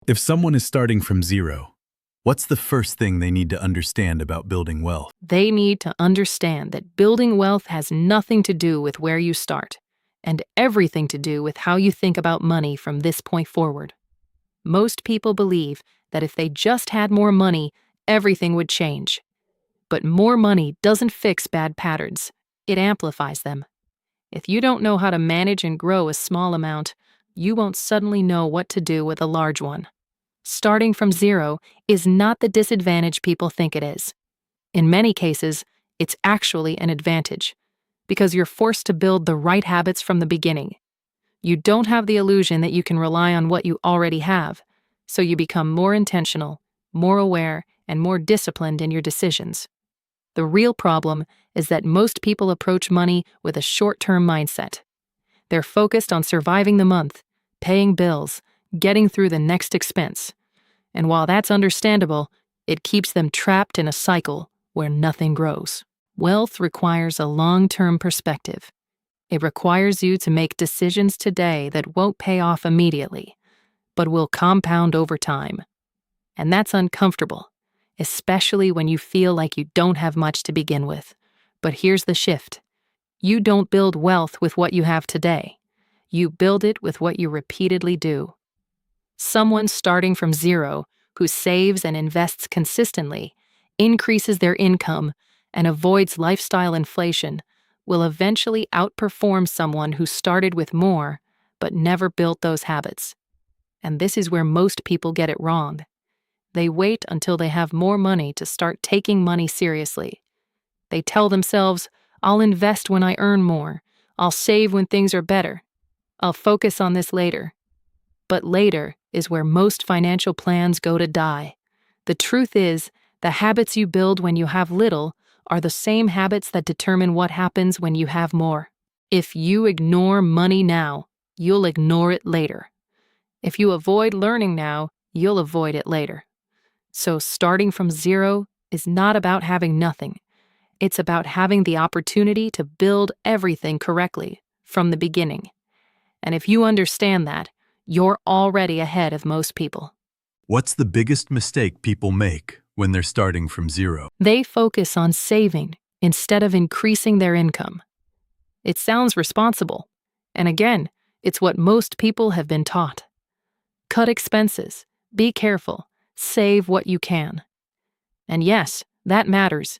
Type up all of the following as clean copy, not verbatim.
If someone is starting from zero, what's the first thing they need to understand about building wealth? They need to understand that building wealth has nothing to do with where you start, and everything to do with how you think about money from this point forward. Most people believe that if they just had more money, everything would change. But more money doesn't fix bad patterns, it amplifies them. If you don't know how to manage and grow a small amount, you won't suddenly know what to do with a large one. Starting from zero is not the disadvantage people think it is. In many cases, it's actually an advantage, because you're forced to build the right habits from the beginning. You don't have the illusion that you can rely on what you already have, so you become more intentional, more aware, and more disciplined in your decisions. The real problem is that most people approach money with a short-term mindset. They're focused on surviving the month, paying bills, getting through the next expense. And while that's understandable, it keeps them trapped in a cycle where nothing grows. Wealth requires a long-term perspective. It requires you to make decisions today that won't pay off immediately, but will compound over time. And that's uncomfortable, especially when you feel like you don't have much to begin with. But here's the shift. You don't build wealth with what you have today. You build it with what you repeatedly do. Someone starting from zero, who saves and invests consistently, increases their income, and avoids lifestyle inflation, will eventually outperform someone who started with more but never built those habits. And this is where most people get it wrong. They wait until they have more money to start taking money seriously. They tell themselves, I'll invest when I earn more. I'll save when things are better. I'll focus on this later. But later is where most financial plans go to die. The truth is, the habits you build when you have little are the same habits that determine what happens when you have more. If you ignore money now, you'll ignore it later. If you avoid learning now, you'll avoid it later. So starting from zero is not about having nothing. It's about having the opportunity to build everything correctly from the beginning. And if you understand that, you're already ahead of most people. What's the biggest mistake people make when they're starting from zero? They focus on saving instead of increasing their income. It sounds responsible, and again, it's what most people have been taught. Cut expenses, be careful, save what you can. And yes, that matters.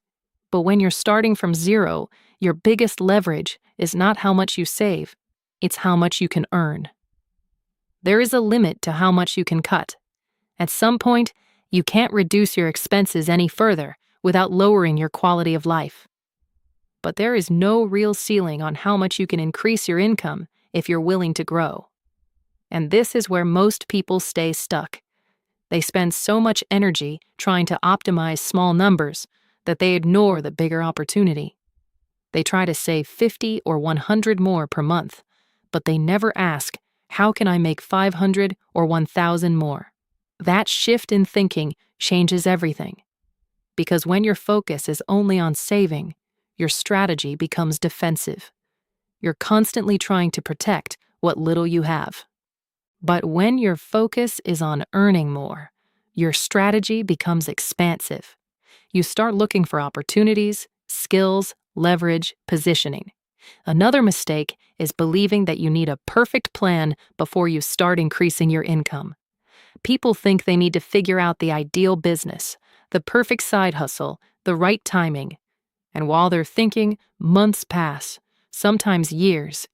But when you're starting from zero, your biggest leverage is not how much you save, it's how much you can earn. There is a limit to how much you can cut. At some point, you can't reduce your expenses any further without lowering your quality of life. But there is no real ceiling on how much you can increase your income if you're willing to grow. And this is where most people stay stuck. They spend so much energy trying to optimize small numbers that they ignore the bigger opportunity. They try to save 50 or 100 more per month, but they never ask, how can I make 500 or 1,000 more? That shift in thinking changes everything. Because when your focus is only on saving, your strategy becomes defensive. You're constantly trying to protect what little you have. But when your focus is on earning more, your strategy becomes expansive. You start looking for opportunities, skills, leverage, positioning. Another mistake is believing that you need a perfect plan before you start increasing your income. People think they need to figure out the ideal business, the perfect side hustle, the right timing. And while they're thinking, months pass, sometimes years.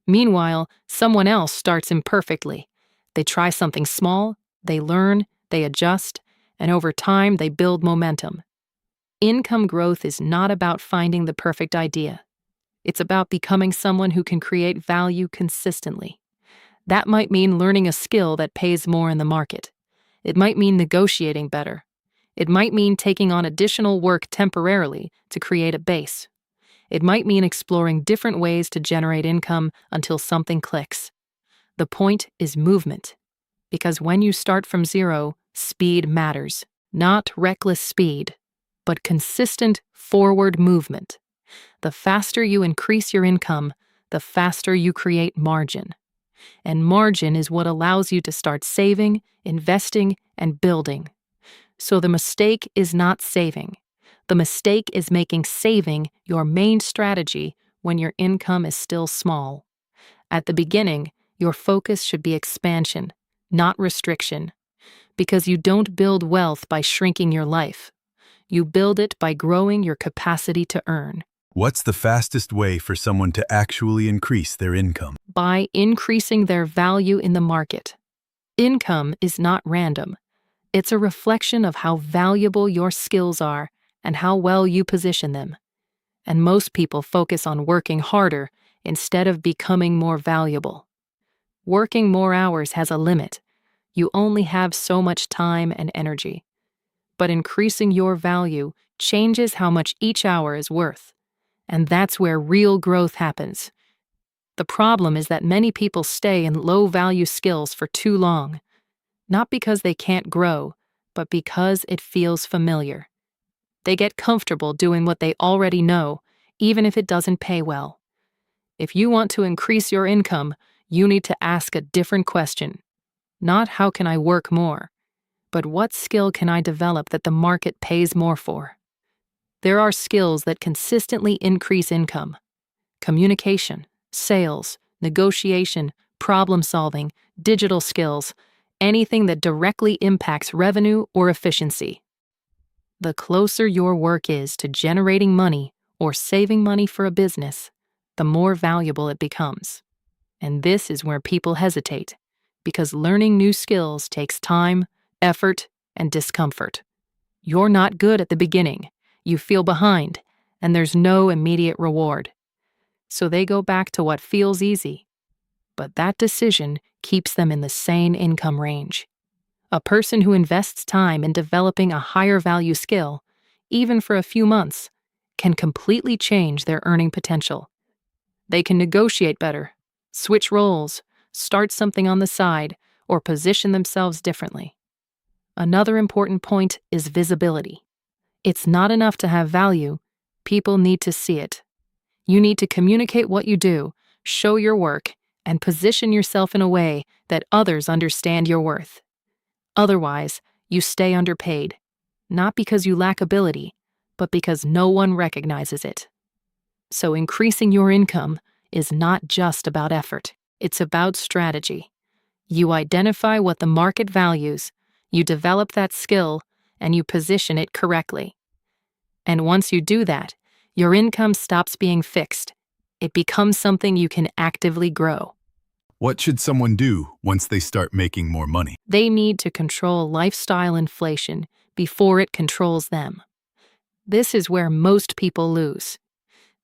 Meanwhile, someone else starts imperfectly. They try something small, they learn, they adjust, and over time they build momentum. Income growth is not about finding the perfect idea. It's about becoming someone who can create value consistently. That might mean learning a skill that pays more in the market. It might mean negotiating better. It might mean taking on additional work temporarily to create a base. It might mean exploring different ways to generate income until something clicks. The point is movement. Because when you start from zero, speed matters. Not reckless speed, but consistent forward movement. The faster you increase your income, the faster you create margin. And margin is what allows you to start saving, investing, and building. So the mistake is not saving. The mistake is making saving your main strategy when your income is still small. At the beginning, your focus should be expansion, not restriction, because you don't build wealth by shrinking your life. You build it by growing your capacity to earn. What's the fastest way for someone to actually increase their income? By increasing their value in the market. Income is not random. It's a reflection of how valuable your skills are and how well you position them. And most people focus on working harder instead of becoming more valuable. Working more hours has a limit. You only have so much time and energy. But increasing your value changes how much each hour is worth. And that's where real growth happens. The problem is that many people stay in low-value skills for too long. Not because they can't grow, but because it feels familiar. They get comfortable doing what they already know, even if it doesn't pay well. If you want to increase your income, you need to ask a different question. Not how can I work more, but what skill can I develop that the market pays more for? There are skills that consistently increase income. Communication, sales, negotiation, problem-solving, digital skills, anything that directly impacts revenue or efficiency. The closer your work is to generating money or saving money for a business, the more valuable it becomes. And this is where people hesitate, because learning new skills takes time, effort, and discomfort. You're not good at the beginning, you feel behind, and there's no immediate reward. So they go back to what feels easy. But that decision keeps them in the same income range. A person who invests time in developing a higher value skill, even for a few months, can completely change their earning potential. They can negotiate better, switch roles, start something on the side, or position themselves differently. Another important point is visibility. It's not enough to have value, people need to see it. You need to communicate what you do, show your work, and position yourself in a way that others understand your worth. Otherwise, you stay underpaid, not because you lack ability, but because no one recognizes it. So increasing your income is not just about effort, it's about strategy. You identify what the market values, you develop that skill, and you position it correctly. And once you do that, your income stops being fixed. It becomes something you can actively grow. What should someone do once they start making more money? They need to control lifestyle inflation before it controls them. This is where most people lose.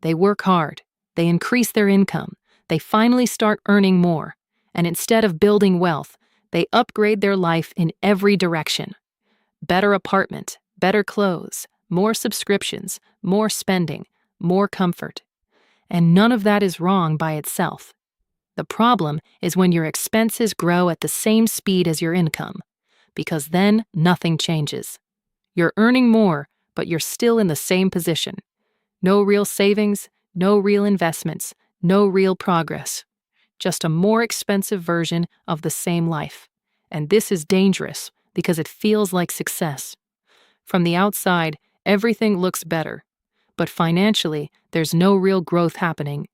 They work hard, they increase their income, they finally start earning more, and instead of building wealth, they upgrade their life in every direction. Better apartment, better clothes, more subscriptions, more spending, more comfort. And none of that is wrong by itself. The problem is when your expenses grow at the same speed as your income, because then nothing changes. You're earning more, but you're still in the same position. No real savings, no real investments, no real progress. Just a more expensive version of the same life. And this is dangerous because it feels like success. From the outside, everything looks better, but financially, there's no real growth happening.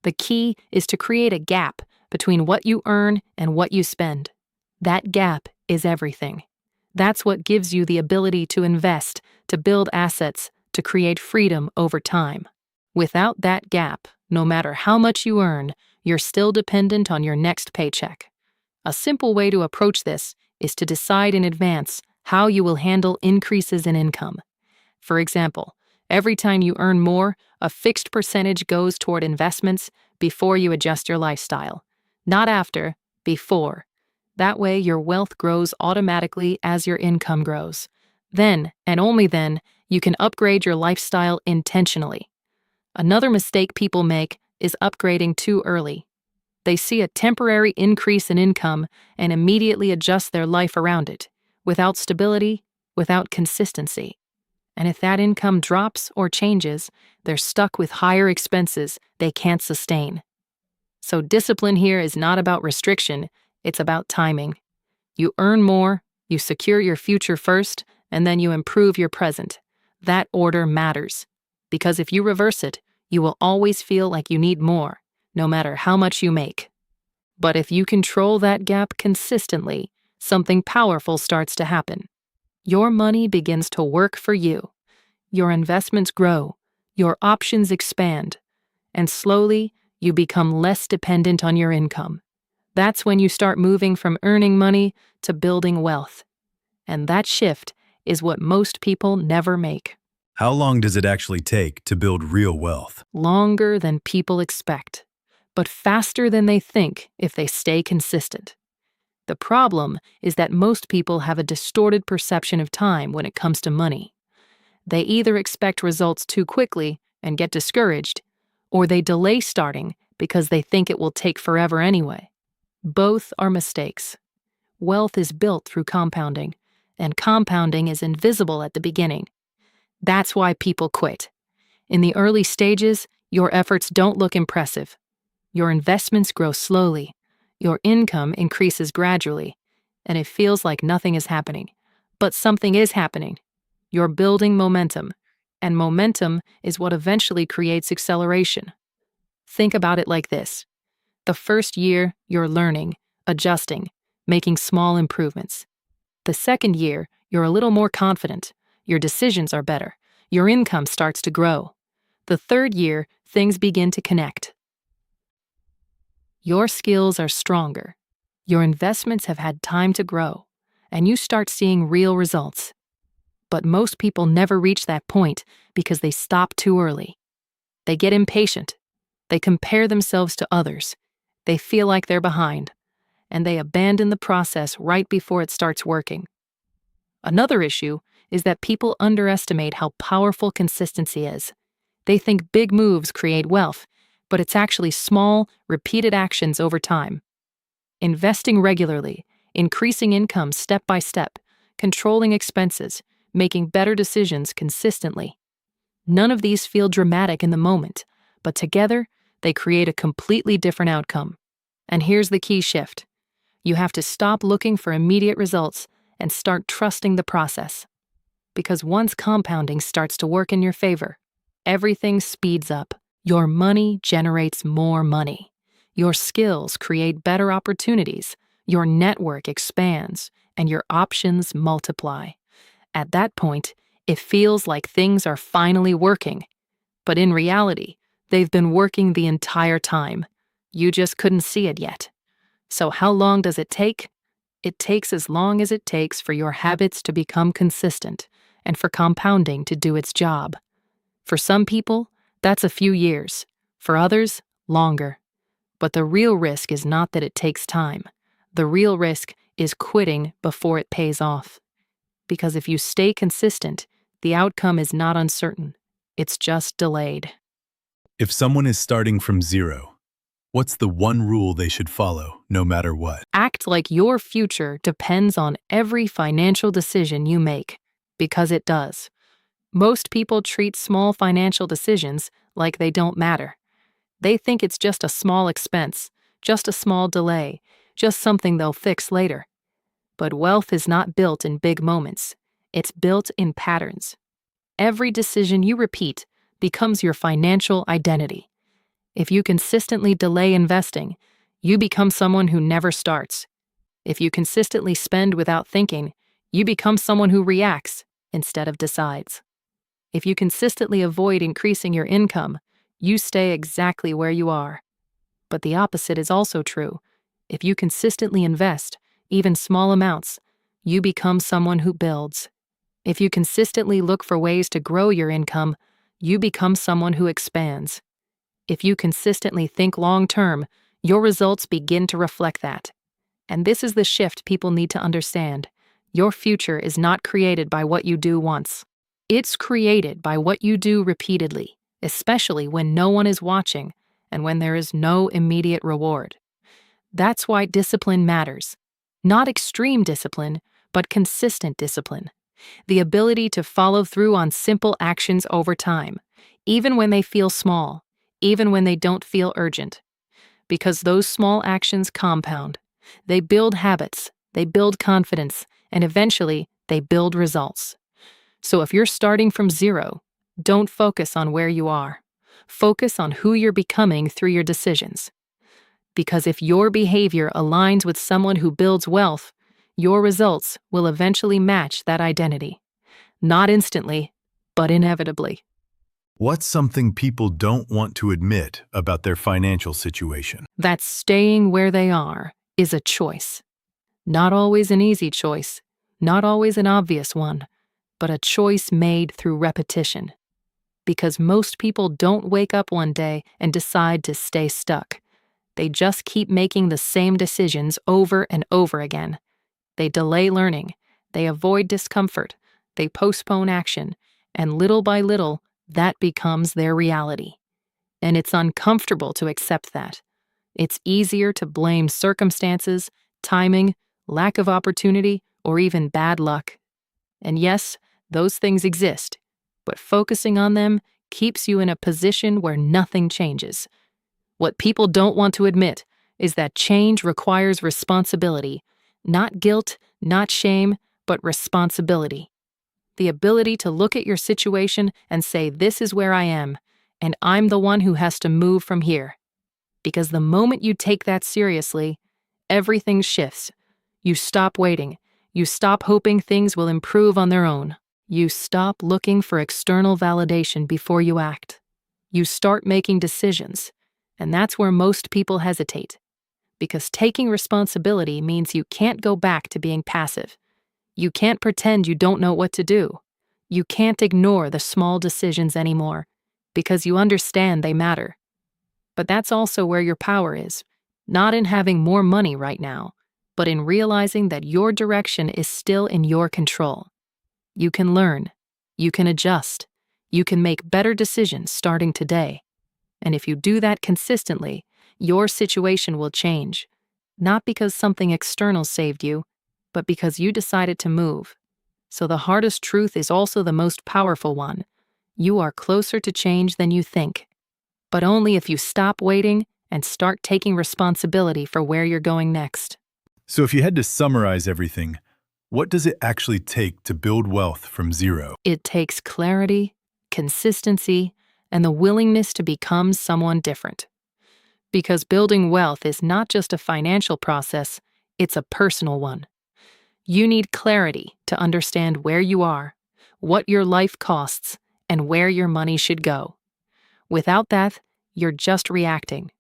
The key is to create a gap between what you earn and what you spend. That gap is everything. That's what gives you the ability to invest, to build assets, to create freedom over time. Without that gap, no matter how much you earn, you're still dependent on your next paycheck. A simple way to approach this is to decide in advance how you will handle increases in income. For example, every time you earn more, a fixed percentage goes toward investments before you adjust your lifestyle. Not after, before. That way, your wealth grows automatically as your income grows. Then, and only then, you can upgrade your lifestyle intentionally. Another mistake people make is upgrading too early. They see a temporary increase in income and immediately adjust their life around it, without stability, without consistency. And if that income drops or changes, they're stuck with higher expenses they can't sustain. So discipline here is not about restriction, it's about timing. You earn more, you secure your future first, and then you improve your present. That order matters. Because if you reverse it, you will always feel like you need more, no matter how much you make. But if you control that gap consistently, something powerful starts to happen. Your money begins to work for you. Your investments grow, your options expand, and slowly you become less dependent on your income. That's when you start moving from earning money to building wealth. And that shift is what most people never make. How long does it actually take to build real wealth? Longer than people expect, but faster than they think if they stay consistent. The problem is that most people have a distorted perception of time when it comes to money. They either expect results too quickly and get discouraged, or they delay starting because they think it will take forever anyway. Both are mistakes. Wealth is built through compounding, and compounding is invisible at the beginning. That's why people quit. In the early stages, your efforts don't look impressive. Your investments grow slowly, your income increases gradually, and it feels like nothing is happening. But something is happening. You're building momentum, and momentum is what eventually creates acceleration. Think about it like this. The first year, you're learning, adjusting, making small improvements. The second year, you're a little more confident, your decisions are better, your income starts to grow. The third year, things begin to connect. Your skills are stronger, your investments have had time to grow, and you start seeing real results. But most people never reach that point because they stop too early. They get impatient, they compare themselves to others, they feel like they're behind, and they abandon the process right before it starts working. Another issue is that people underestimate how powerful consistency is. They think big moves create wealth, but it's actually small, repeated actions over time. Investing regularly, increasing income step by step, controlling expenses, making better decisions consistently. None of these feel dramatic in the moment, but together, they create a completely different outcome. And here's the key shift. You have to stop looking for immediate results and start trusting the process. Because once compounding starts to work in your favor, everything speeds up. Your money generates more money. Your skills create better opportunities. Your network expands, and your options multiply. At that point, it feels like things are finally working. But in reality, they've been working the entire time. You just couldn't see it yet. So how long does it take? It takes as long as it takes for your habits to become consistent and for compounding to do its job. For some people, that's a few years. For others, longer. But the real risk is not that it takes time. The real risk is quitting before it pays off. Because if you stay consistent, the outcome is not uncertain. It's just delayed. If someone is starting from zero, what's the one rule they should follow, no matter what? Act like your future depends on every financial decision you make, because it does. Most people treat small financial decisions like they don't matter. They think it's just a small expense, just a small delay, just something they'll fix later. But wealth is not built in big moments. It's built in patterns. Every decision you repeat becomes your financial identity. If you consistently delay investing, you become someone who never starts. If you consistently spend without thinking, you become someone who reacts instead of decides. If you consistently avoid increasing your income, you stay exactly where you are. But the opposite is also true. If you consistently invest, even small amounts, you become someone who builds. If you consistently look for ways to grow your income, you become someone who expands. If you consistently think long-term, your results begin to reflect that. And this is the shift people need to understand. Your future is not created by what you do once. It's created by what you do repeatedly, especially when no one is watching and when there is no immediate reward. That's why discipline matters. Not extreme discipline, but consistent discipline. The ability to follow through on simple actions over time, even when they feel small, even when they don't feel urgent. because those small actions compound. They build habits, they build confidence, and eventually they build results. So if you're starting from zero, don't focus on where you are. Focus on who you're becoming through your decisions. Because if your behavior aligns with someone who builds wealth, your results will eventually match that identity. Not instantly, but inevitably. What's something people don't want to admit about their financial situation? That staying where they are is a choice. Not always an easy choice, not always an obvious one, but a choice made through repetition. Because most people don't wake up one day and decide to stay stuck. They just keep making the same decisions over and over again. They delay learning, they avoid discomfort, they postpone action, and little by little, that becomes their reality. And it's uncomfortable to accept that. It's easier to blame circumstances, timing, lack of opportunity, or even bad luck. And yes, those things exist, but focusing on them keeps you in a position where nothing changes. What people don't want to admit is that change requires responsibility, not guilt, not shame, but responsibility. The ability to look at your situation and say, this is where I am, and I'm the one who has to move from here. Because the moment you take that seriously, everything shifts. You stop waiting. You stop hoping things will improve on their own. You stop looking for external validation before you act. You start making decisions, and that's where most people hesitate. Because taking responsibility means you can't go back to being passive. You can't pretend you don't know what to do. You can't ignore the small decisions anymore, because you understand they matter. But that's also where your power is, not in having more money right now, but in realizing that your direction is still in your control. You can learn, you can adjust, you can make better decisions starting today. And if you do that consistently, your situation will change, not because something external saved you, but because you decided to move. So the hardest truth is also the most powerful one. You are closer to change than you think, but only if you stop waiting and start taking responsibility for where you're going next. So if you had to summarize everything, what does it actually take to build wealth from zero? It takes clarity, consistency, and the willingness to become someone different. Because building wealth is not just a financial process, it's a personal one. You need clarity to understand where you are, what your life costs, and where your money should go. Without that, you're just reacting.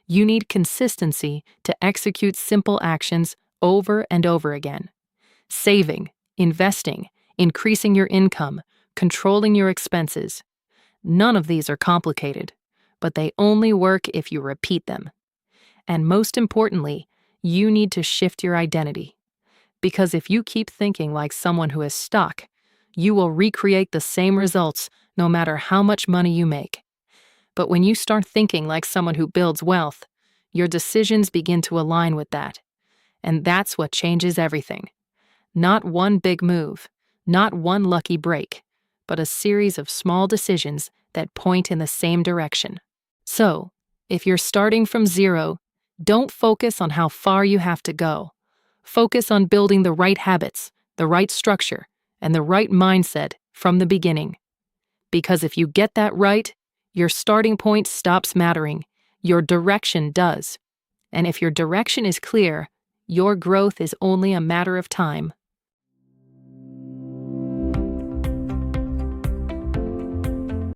You need consistency to execute simple actions over and over again. Saving, investing, increasing your income, controlling your expenses. None of these are complicated, but they only work if you repeat them. And most importantly, you need to shift your identity. Because if you keep thinking like someone who is stuck, you will recreate the same results no matter how much money you make. But when you start thinking like someone who builds wealth, your decisions begin to align with that. And that's what changes everything. Not one big move, not one lucky break, but a series of small decisions that point in the same direction. So, if you're starting from zero, don't focus on how far you have to go. Focus on building the right habits, the right structure, and the right mindset from the beginning. Because if you get that right, your starting point stops mattering. Your direction does. And if your direction is clear, your growth is only a matter of time.